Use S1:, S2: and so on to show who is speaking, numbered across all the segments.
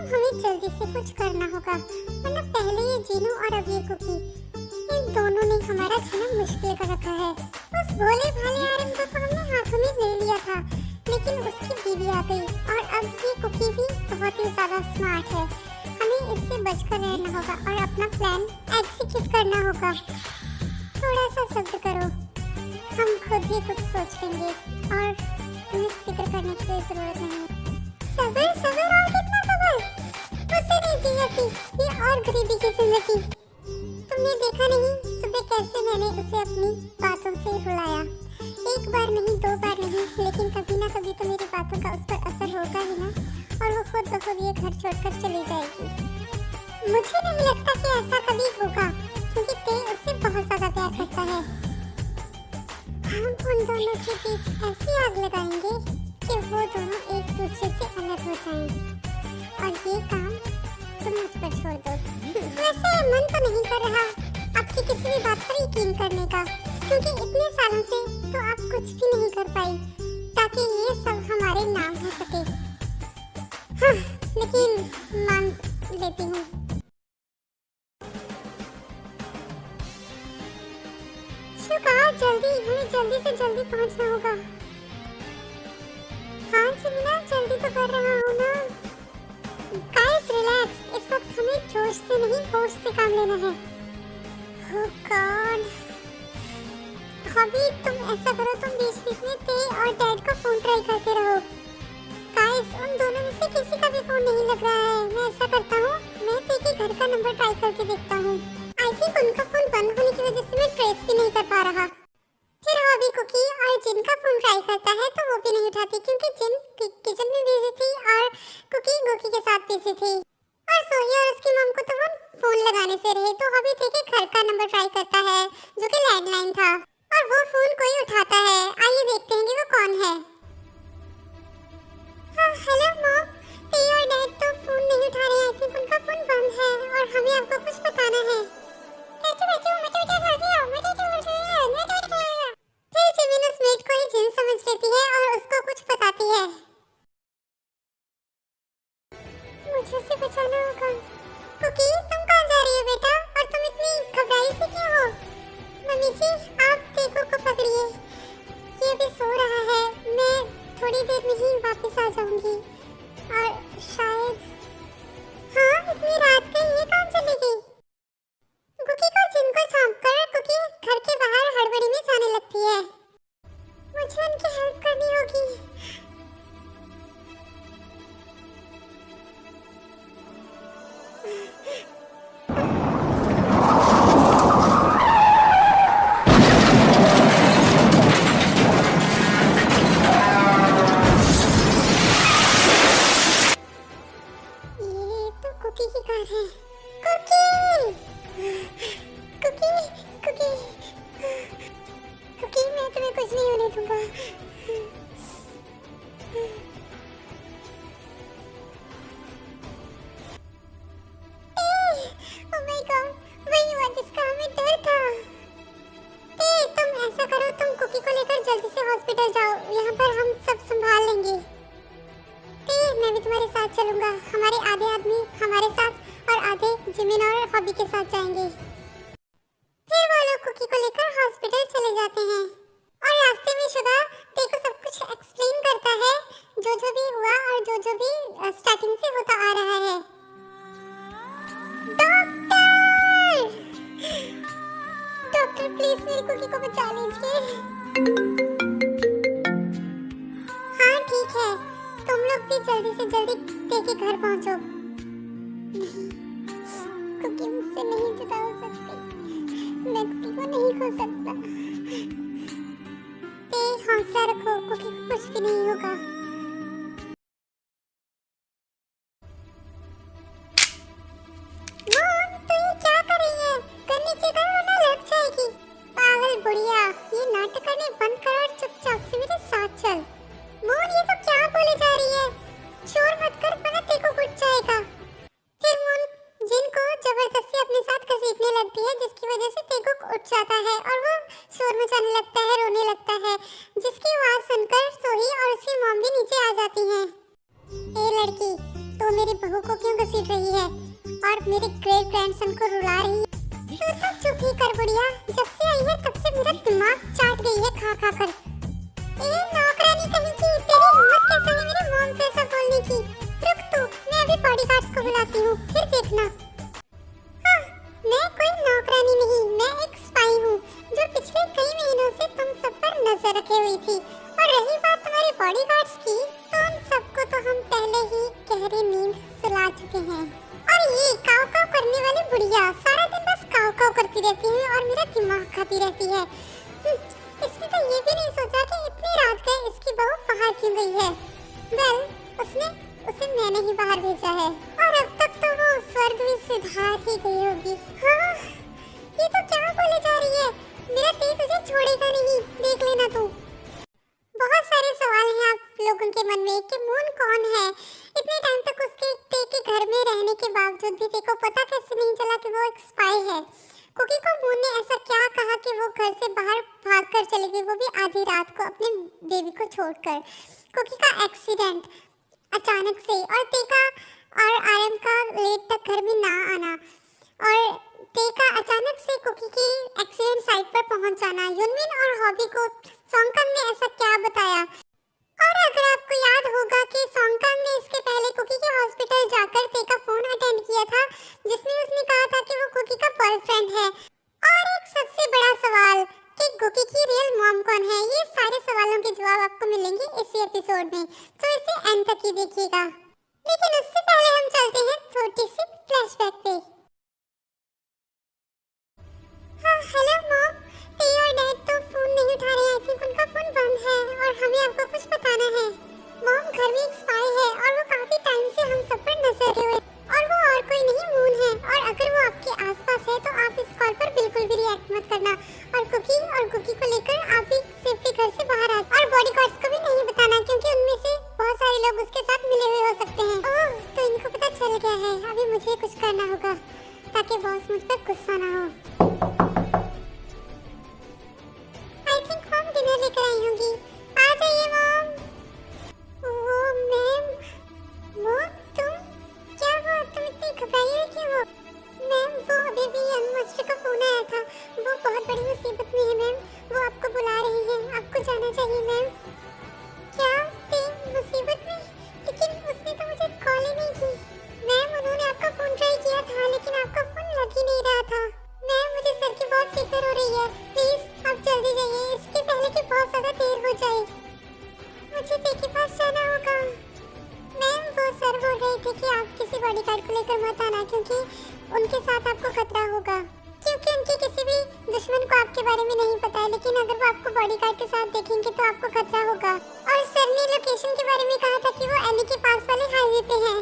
S1: हमें जल्दी से कुछ करना होगा, वरना पहले ये जीनू और अब ये कुकी, इन दोनों ने हमारा जीना मुश्किल कर रखा है। उस भोले भाले आरम को तो हमने हाथों में ले लिया था, लेकिन उसकी बीवी आ गई और अब ये कुकी भी बहुत ही ज्यादा स्मार्ट है। हमें इससे बचकर रहना होगा और अपना प्लान एग्जीक्यूट करना होगा। थोड़ा सा सब्र करो, हम खुद ही कुछ सोच लेंगे और तुम्हें फिक्र करने की कोई जरूरत नहीं। सबर सबर और कितना सबर, उसे नहीं जी जाती ये और गरीबी की जिंदगी। तुमने देखा नहीं सुबह कैसे मैंने उसे अपनी बातों से रुलाया। एक बार नहीं, दो बार नहीं, लेकिन कभी ना कभी तो मेरी बातों का उस पर असर होगा ही ना, और वो खुद ब खुद ये घर छोड़कर चली जाएगी। मुझे नहीं लगता कि ऐसा कभी होगा, क्योंकि ते उससे बहुत ज्यादा प्यार करता है। हम उन दोनों के बीच ऐसी आग लगाएंगे कि वो दोनों एक दूसरे से अलग हो जाएं। और ये काम तुम मुझ पर छोड़ दो। वैसे मन तो नहीं कर रहा आपकी किसी भी बात पर यकीन करने का, क्योंकि इतने सालों से तो आप कुछ भी नहीं कर पाई ताकि ये सब हमारे नाम हो सके। हाँ, लेकिन मान लेती हूँ। जल्दी, हमें जल्दी से जल्दी पहुंचना होगा। हाँ जिमिना, जल्दी तो कर रहा हूँ ना। गाइस रिलैक्स, इस वक्त हमें जोश से नहीं होश से काम लेना है। ओह गॉड, अभी तुम ऐसा करो, तुम बीच बीच में ते और डैड का फोन ट्राई करते रहो। गाइस उन दोनों में से किसी का भी फोन नहीं लग रहा है। मैं ऐसा करता हूँ, मैं ते के घर का नंबर ट्राई करके देखता हूँ। आई थिंक उनका फोन बंद होने की वजह से मैं ट्रेस भी नहीं कर पा रहा। फिर अभी कुकी और जिन का फोन ट्राई करता है तो वो भी नहीं उठाती, क्योंकि जिन किचन में बिजी थी और कुकी गोकी के साथ बिजी थी। और सोही और उसकी मम को तो वो फोन लगाने से रहे, तो अभी थे कि घर का नंबर ट्राई करता है जो कि लैंडलाइन था, और वो फोन कोई उठाता है। आइए देखते हैं कि वो कौन है। हाँ हेलो मॉम, ते और डैड तो फोन नहीं उठा रहे हैं। आई थिंक उनका फोन बंद है और हमें आपको कुछ बताना है। फिर जिमिन उस मेट को ही जिन समझ लेती है और उसको कुछ बताती है। मुझे उसे बचाना होगा। कुकी तुम कहाँ जा रही हो बेटा, और तुम इतनी घबराई सी क्यों हो? मम्मी जी आप देखो को पकड़िए, ये भी सो रहा है। मैं थोड़ी देर में ही वापस आ जाऊंगी। और शायद हाँ, इतनी रात को ये कहाँ चली गई? कुकी को जिन को छापकर कुकी घर के बाहर हड़बड़ी में जाने लगती है। मुझे उनकी हेल्प करनी होगी। ये तो कुकी की कार है। कुकी, कुकी, कुकी, कुकी, मैं तुम्हें कुछ नहीं होने दूंगा। ओह माय गॉड, वही हुआ जिसका हमें डर था। तुम ऐसा करो, तुम कुकी को लेकर जल्दी से हॉस्पिटल जाओ, यहाँ पर हम सब संभाल लेंगे। मैं भी तुम्हारे साथ चलूंगा। हमारे आधे आदमी हमारे साथ और आधे जिमिन और हॉबी के साथ जाएंगे। फिर वो लोग कुकी को लेकर हॉस्पिटल चले जाते हैं और रास्ते में शुगा देखो सब कुछ एक्सप्लेन करता है, जो भी हुआ और जो भी स्टार्टिंग से होता आ रहा है। डॉक्टर, डॉक्टर प्लीज मेरी कुकी को बचा लीजिए। हाँ ठीक है, तुम लोग भी जल्दी से जल्दी ते के घर पहुंचो। कुकी मुझसे नहीं जुदा हो सकती, मैं कुकी को नहीं खो सकता। ते हौसला रखो, कुकी को कुछ भी नहीं होगा। मॉम तो ये क्या कर रही है? कर नीचे कर वरना लग जाएगी। पागल बुढ़िया, ये नाटक करने बंद कर और चुपचाप से मेरे साथ चल। मोन ये तो क्या बोले जा रही है? शोर मत कर वरना तेको कुछ जाएगा। फिर मोन जिन को जबरदस्ती अपने साथ घसीटने लगती है, जिसकी वजह से तेको उठ जाता है और वो शोर मचाने लगता है, रोने लगता है, जिसकी आवाज सुनकर सोही और उसकी मॉम भी सन को रुला रही है। तो चुप ही कर बुढ़िया, जब से आई है तब से मेरा दिमाग चाट गई है खा खा कर। ए नौकरानी कहीं की, तेरी हिम्मत कैसे है मेरे मॉम को ऐसा बोलने की? रुक तू, मैं अभी बॉडीगार्ड्स को बुलाती हूँ, फिर देखना। हाँ, मैं कोई नौकरानी नहीं, मैं एक स्पाई हूँ जो पिछले कई महीनों से तुम सब पर नजर रखे हुई थी। और रही बात तुम्हारे बॉडीगार्ड्स की, तो उन सबको तो हम पहले ही गहरी नींद सुला चुके हैं। और ये काव काव करने वाली बुढ़िया सारा दिन बस काव काव करती रहती है और मेरा दिमाग खाती रहती है। इसने तो ये भी नहीं सोचा कि इतनी रात गए इसकी बहू बाहर क्यों गई है। वेल, उसे मैंने ही बाहर भेजा है और अब तक तो वो स्वर्ग में सिधार ही गई होगी। हाँ, ये तो क्या बोले जा रही है? मेरा ते तुझे छोड़ेगा नहीं, देख लेना तू। बहुत सारे सवाल हैं आप लोगों के मन में कि मून कौन है। इतने टाइम तक उसके ते के घर में रहने के बावजूद भी ते को पता कैसे नहीं चला कि वो एक स्पाई है। कुकी को मून ने ऐसा क्या कहा कि वो घर से बाहर भागकर चली गई, वो भी आधी रात को अपने बेबी को छोड़कर। कुकी का एक्सीडेंट अचानक से, और ते का और आरएम का लेट तक घर में ना आना, और ते का अचानक से कुकी की एक्सीडेंट साइट पर पहुंच जाना। युनमिन और हॉबी को सोंगकन ने ऐसा क्या बताया? और अगर आपको याद होगा कि सोंगकन ने इसके पहले कुकी के हॉस्पिटल जाकर ते का फोन अटेंड किया था, जिसमें उसने कहा था कि वो कुकी का बॉयफ्रेंड है। और एक सबसे बड़ा सवाल कि कुकी की रियल मॉम कौन है, ये सारे सवालों के जवाब आपको मिलेंगे इसी एपिसोड में, तो इसे एंड तक ही देखिएगा। लेकिन उससे पहले हम चलते हैं छोटी सी फ्लैशबैक पे। हाँ, हेलो मॉम, ते और डैड तो फोन नहीं उठा रहे हैं। आई थिंक उनका फोन बंद है और हमें आपको कुछ बताना है। मॉम, घर में एक स्पाई है और वो काफी टाइम से हम सब पर नजर रखे हुए, और वो और कोई नहीं मून है। और अगर वो आपके आसपास है तो आप इस कॉल पर बिल्कुल भी रिएक्ट मत करना, और कुकी को लेकर आप भी सेफ्टी घर से बाहर आ, और बॉडीगार्ड्स को भी नहीं बताना क्योंकि उनमें से बहुत सारे लोग उसके साथ मिले हुए हो सकते हैं। ओह, तो इनको पता चल गया है। अभी मुझे कुछ करना होगा ताकि बॉस मुझ पर गुस्सा ना हो। आई थिंक मॉम डिनर लेकर आई होंगी। आ जाइए मॉम। वो मैम, वो तुम, क्या हुआ? तुम इतनी घबराई हुई क्यों हो? मैम, वो अभी भी यंग मास्टर का फोन आया था, वो बहुत बड़ी मुसीबत में है मैम, वो आपको बुला रही है, आपको जाना चाहिए मैम। क्या ते मुसीबत में? लेकिन उसने तो मुझे कॉल ही नहीं की। मैम, उन्होंने आपका फोन ट्राई किया था लेकिन आपका फोन लग ही नहीं रहा था। मैम, मुझे सर की बहुत फिक्र हो रही है, प्लीज आप जल्दी जाइए, इसके पहले कि बहुत ज्यादा देर हो जाए। मुझे ते के पास जाना होगा। मैम, वो सर बोल रहे थे कि आप किसी बॉडीगार्ड को लेकर मत आना क्योंकि उनके साथ आपको खतरा होगा, क्योंकि उनके किसी भी दुश्मन को आपके बारे में नहीं पता है, लेकिन अगर वो आपको बॉडीगार्ड के साथ देखेंगे तो आपको खतरा होगा। और सर ने लोकेशन के बारे में कहा था कि वो एली के पास वाले हाईवे पे है।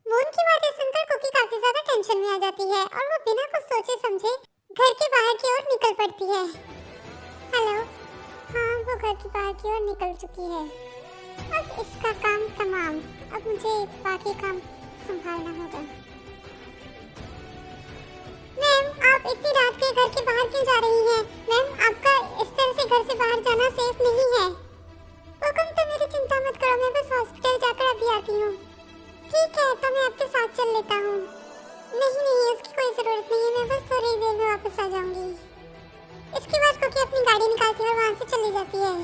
S1: मून की बातें सुनकर कुकी काफी ज्यादा टेंशन में आ जाती है और वो बिना कुछ सोचे समझे घर के बाहर की ओर निकल पड़ती है। हेलो, हाँ, वो घर के बाहर की ओर निकल चुकी है। अब इसका काम तमाम, अब मुझे बाकी काम संभालना होगा। मैम, आप इतनी रात के घर के बाहर क्यों जा रही हैं? मैम, आपका इस तरह से घर से बाहर जाना सेफ नहीं है। हुकुम, तो मेरी चिंता मत करो, मैं बस हॉस्पिटल जाकर अभी आती हूँ। ठीक है, तो मैं आपके साथ चल लेता हूँ। नहीं, उसकी कोई जरूरत नहीं है, मैं बस थोड़ी देर में वापस आ जाऊंगी। इसके बाद कुकी अपनी गाड़ी निकालती है और वहाँ से चली जाती है।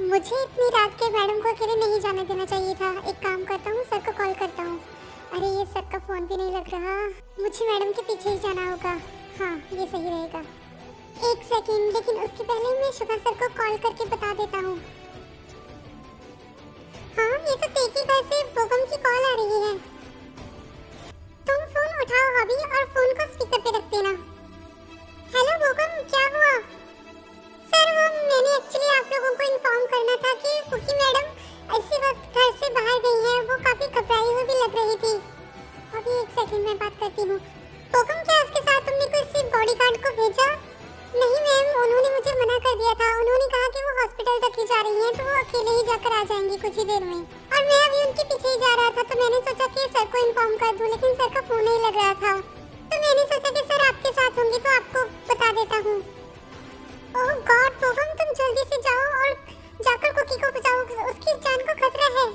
S1: मुझे इतनी रात के मैडम को अकेले नहीं जाने देना चाहिए था। एक काम करता हूँ, सर को कॉल करता हूँ। अरे, ये सर का फोन भी नहीं लग रहा, मुझे मैडम के पीछे ही जाना होगा। हाँ, ये सही रहेगा। एक सेकंड, लेकिन उसके पहले मैं शुभा सर को कॉल करके बता देता हूँ। हाँ, ये तो ते के घर से बोगम की कॉल आ रही है। तुम फोन उठाओ हॉबी और फोन को स्पीकर पे रख देना। हेलो बोगम, क्या हुआ? सर, वो मैंने एक्चुअली आप लोगों को इन्फॉर्म करना था कि कुकी मैडम इसी वक्त घर से बाहर गई है। वो काफी घबराई हुई भी लग रही थी। अभी एक सेकंड में बात करती हूँ। बोगम, क्या उसके साथ तुमने किसी बॉडीगार्ड को भेजा? नहीं मैम, उन्होंने मुझे मना कर दिया था। उन्होंने कहा कि वो हॉस्पिटल तक ही जा रही हैं, तो वो अकेले ही जाकर आ जाएंगी कुछ ही देर में। और मैं अभी उनके पीछे ही जा रहा था, तो मैंने सोचा कि सर को इन्फॉर्म कर दूं, लेकिन सर का फोन नहीं लग रहा था, तो मैंने सोचा कि सर आपके साथ होंगे तो आपको बता देता हूँ। ओह गॉड बोगम, तुम जल्दी से जाओ और जाकर कुकी को बचाओ, उसकी जान को खतरा है।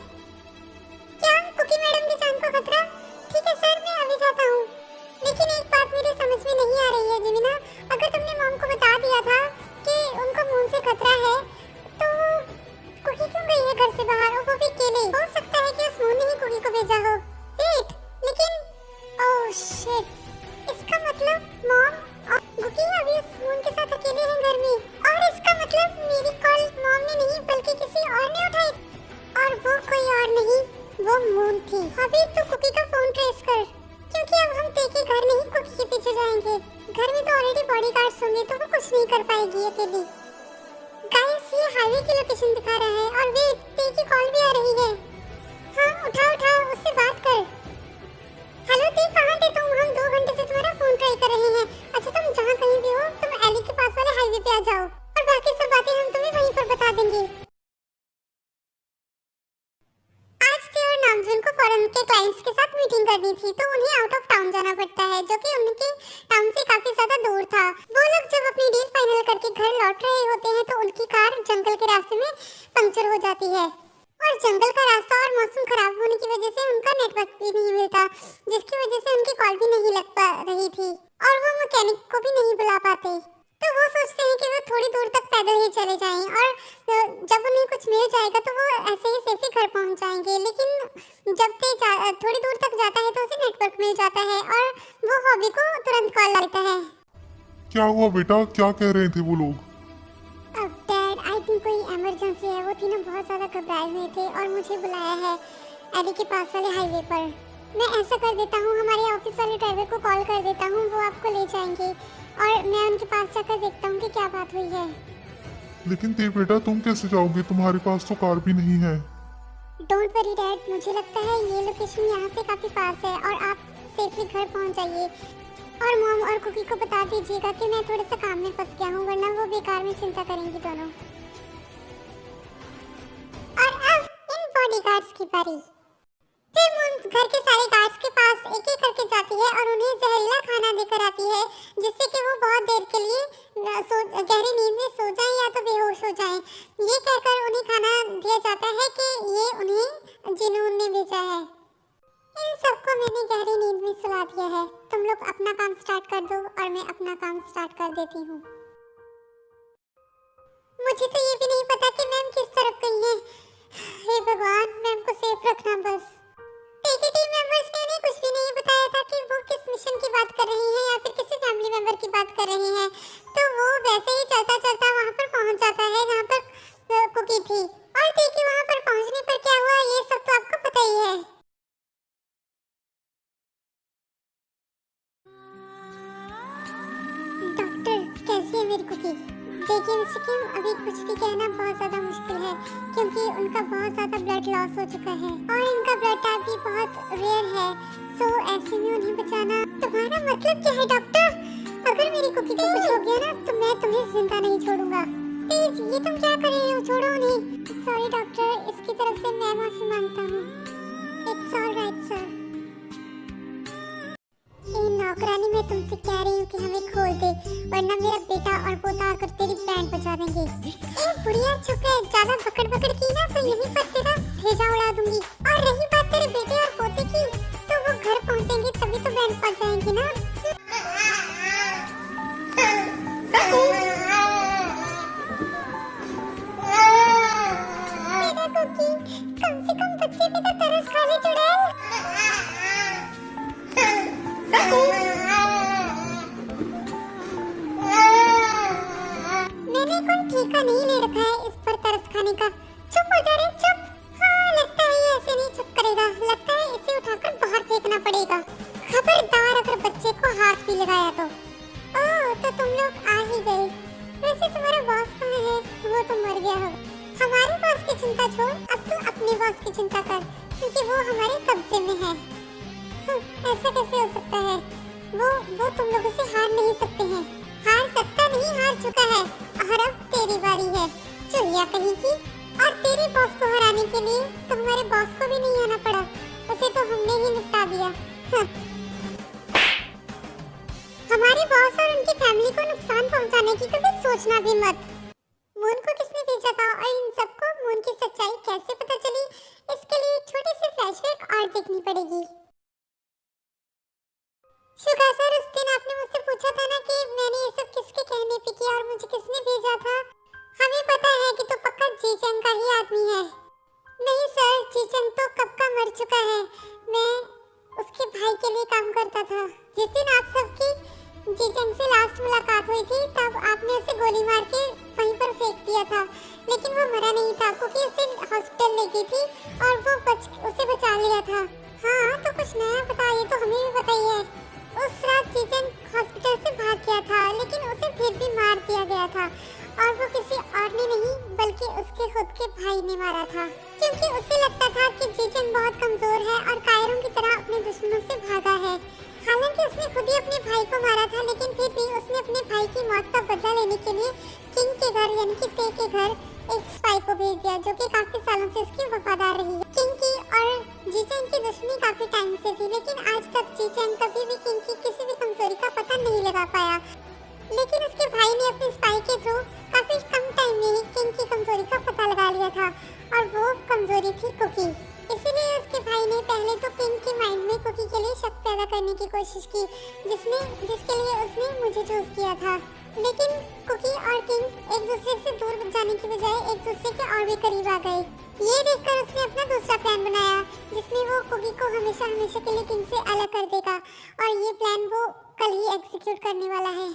S1: क्या कुकी मैडम की जान को खतरा? ठीक है सर, मैं अभी जाता हूँ, लेकिन बता देंगे। आज थे और नामजुन को फॉरेन के क्लाइंट्स के साथ मीटिंग करनी थी, तो उन्हें आउट ऑफ टाउन जाना पड़ता है, जो कि उनके टाउन से काफी ज्यादा दूर था। वो लोग जब अपनी डील फाइनल करके घर लौट रहे होते हैं तो उनकी कार जंगल के रास्ते में पंक्चर हो जाती है, और जंगल का रास्ता और मौसम खराब होने की वजह से उनका नेटवर्क भी नहीं मिलता, जिसकी वजह से उनकी कॉल भी नहीं लग पा रही थी और वो मैकेनिक को भी नहीं बुला पाते। तो वो सोचते हैं कि वो थोड़ी दूर तक पैदल ही चले जाएं, और जब उन्हें कुछ मिल जाएगा तो वो ऐसे ही सेफली घर पहुंच जाएंगे। लेकिन जब थोड़ी दूर तक जाता है तो उसे नेटवर्क मिल जाता है और वो हॉबी को तुरंत कॉल लगता है।
S2: क्या हुआ बेटा, क्या कह रहे थे वो लोग?
S1: अब डैड, आई थिंक कोई इमरजेंसी है। वो तीनों बहुत ज्यादा घबराए हुए थे और मुझे बुलाया है एडी के पास वाले हाईवे पर। मैं ऐसा कर देता हूँ, हमारे ऑफिस वाले ड्राइवर को कॉल कर देता हूँ, वो आपको ले जाएंगे और मैं उनके पास जाकर देखता हूँ कि क्या बात हुई है।
S2: लेकिन ते बेटा, तुम कैसे जाओगे? तुम्हारे पास तो कार भी नहीं है।
S1: डोंट वरी डैड, मुझे लगता है ये लोकेशन यहाँ से काफी पास है और आप सेफली घर पहुँच जाइए। और मॉम और कुकी को बता दीजिएगा कि मैं थोड़े से काम में फंस गया हूँ, वरना वो बेकार में चिंता करेंगी दोनों। और अब इन बॉडीगार्ड्स की बारी। फिर मून घर के सारे गार्ड्स के पास एक एक करके जाती है और उन्हें जहरीला खाना देकर आती है, जिससे कि वो बहुत देर के लिए गहरी नींद में सो जाएं या तो बेहोश हो जाएं। ये कहकर उन्हें खाना दिया जाता है कि ये उन्हें जिनून ने भेजा है। इन सबको मैंने गहरी नींद में सुला दिया है। तुम लोग अपना काम स्टार्ट कर दो और मैं अपना काम स्टार्ट कर देती हूँ। मुझे तो ये भी नहीं पता कि मैम किस तरफ गई है। हे भगवान, मैम को सेफ रखना बस। टीम मेंबर्स ने उन्हें कुछ भी नहीं बताया था कि वो किस मिशन की बात कर रही हैं या फिर किसी फैमिली मेंबर की बात कर रही हैं। तो वो वैसे ही चलता चलता वहाँ पर पहुँच जाता है जहाँ पर कुकी थी। और देखिए वहाँ पर पहुँचने पर क्या हुआ, ये सब तो आपको पता ही है। डॉक्टर, कैसी है मेरी कुकी? देखिए मिस्टर किम, अभी कुछ भी कहना बहुत ज्यादा मुश्किल है क्योंकि उनका बहुत ज्यादा ब्लड लॉस हो चुका है और इनका ब्लड टाइप भी बहुत रेयर है। सो ऐसे में उन्हें बचाना। तुम्हारा मतलब क्या है डॉक्टर? अगर मेरी कुकी को कुछ हो गया ना तो मैं तुम्हें जिंदा नहीं छोड़ूंगा। प्लीज, ये तुम क्या कर रहे हो? छोड़ो उन्हें। सॉरी डॉक्टर, इसकी तरफ से मैं माफी मांगता हूँ। It's alright sir. नौकरानी, मैं तुमसे कह रही हूँ कि हमें खोल दे, वरना मेरा बेटा और पोता आकर तेरी बैंड बजा देंगे। ए बुढ़िया, चुप रह। ज्यादा पकड़ पकड़ की ना तो यहीं पर तेरा भेजा उड़ा दूंगी। और रही बात तेरे बेटे और पोते की, तो वो घर पहुँचेंगे तभी तो बैंड बजाएंगे ना। मेरा कुकी, कम से कम बच्चे पे तो तरस खा ले चुड़ैल। मैंने कोई ठेका नहीं ले रखा है इस पर तरस खाने का। चुप हो जा रे, चुप। हाँ, लगता है ये ऐसे नहीं चुप करेगा। लगता है इसे उठाकर बाहर फेंकना पड़ेगा। खबरदार अगर बच्चे को हाथ भी लगाया तो। ओह, तो तुम लोग आ ही गए। वैसे तुम्हारा बॉस कहाँ है? वो तो मर गया होगा। हमारे बॉस की चिंता छोड़, अब तू अपने बॉस की चिंता कर, क्योंकि वो हमारे कब्जे में है। ऐसा कैसे हो सकता है? वो तुम लोगों से हार नहीं सकते हैं। हार सकता नहीं, हार चुका है और अब तेरी बारी है, चुड़िया कहीं की। और तेरे बॉस को हराने के लिए तो हमारे बॉस को भी नहीं आना पड़ा, उसे तो हमने ही निपटा दिया। हमारे बॉस और उनकी फैमिली को नुकसान पहुंचाने की कभी सोचना भी मत। मून को किसने भेजा था और इन सबको मून की सच्चाई कैसे पता चली, इसके लिए एक छोटी सी फ्लैशबैक और देखनी पड़ेगी। शुगा सर, उस दिन आपने मुझसे पूछा था ना कि मैंने ये सब किसके कहने पे किया और मुझे किसने भेजा था। हमें पता है कि तो पक्का जीचंग का ही आदमी है। नहीं सर, जीचंग तो कब का मर चुका है। मैं उसके भाई के लिए काम करता था। जिस दिन आप सबकी जीचंग से लास्ट मुलाकात हुई थी तब आपने उसे गोली मार के वहीं पर फेंक दिया था, लेकिन वो मरा नहीं था क्योंकि उसे हॉस्पिटल ले गई थी और वो उसे बचा लिया था। हाँ, तो कुछ नया बता, ये तो हमें भी पता ही है। उस रात जीचंग हॉस्पिटल से भाग गया था, लेकिन उसे फिर भी मार दिया गया था और वो किसी और ने नहीं बल्कि उसके खुद के भाई ने मारा था, क्योंकि उसे लगता था कि जीचंग बहुत कमजोर है और कायरों की तरह अपने दुश्मनों से भागा है। हालांकि उसने खुद ही अपने भाई को मारा था, लेकिन फिर भी उसने अपने भाई की मौत का बदला लेने के लिए किंग के घर यानी कि ते के घर एक जो कि काफी सालों से उसकी वफादार रही है। किंग की और जीचैंग की दुश्मनी काफी टाइम से थी, लेकिन आज तक जीचैंग कभी भी किंग की किसी भी कमजोरी का पता नहीं लगा पाया। लेकिन उसके भाई ने अपने स्पाई के थ्रू काफी कम टाइम में ही किंग की कमजोरी का पता लगा लिया था, और वो कमजोरी थी कुकी। इसीलिए उसके भाई ने पहले तो किंग के माइंड में कुकी के लिए शक पैदा करने की कोशिश की, जिसके लिए उसने मुझे चूज किया था। लेकिन कुकी और किंग एक दूसरे से दूर जाने की बजाय एक दूसरे के और भी करीब आ गए। ये देखकर उसने अपना दूसरा प्लान बनाया, जिसमें वो कुकी को हमेशा हमेशा के लिए किंग से अलग कर देगा, और ये प्लान वो कल ही एग्जीक्यूट करने वाला है।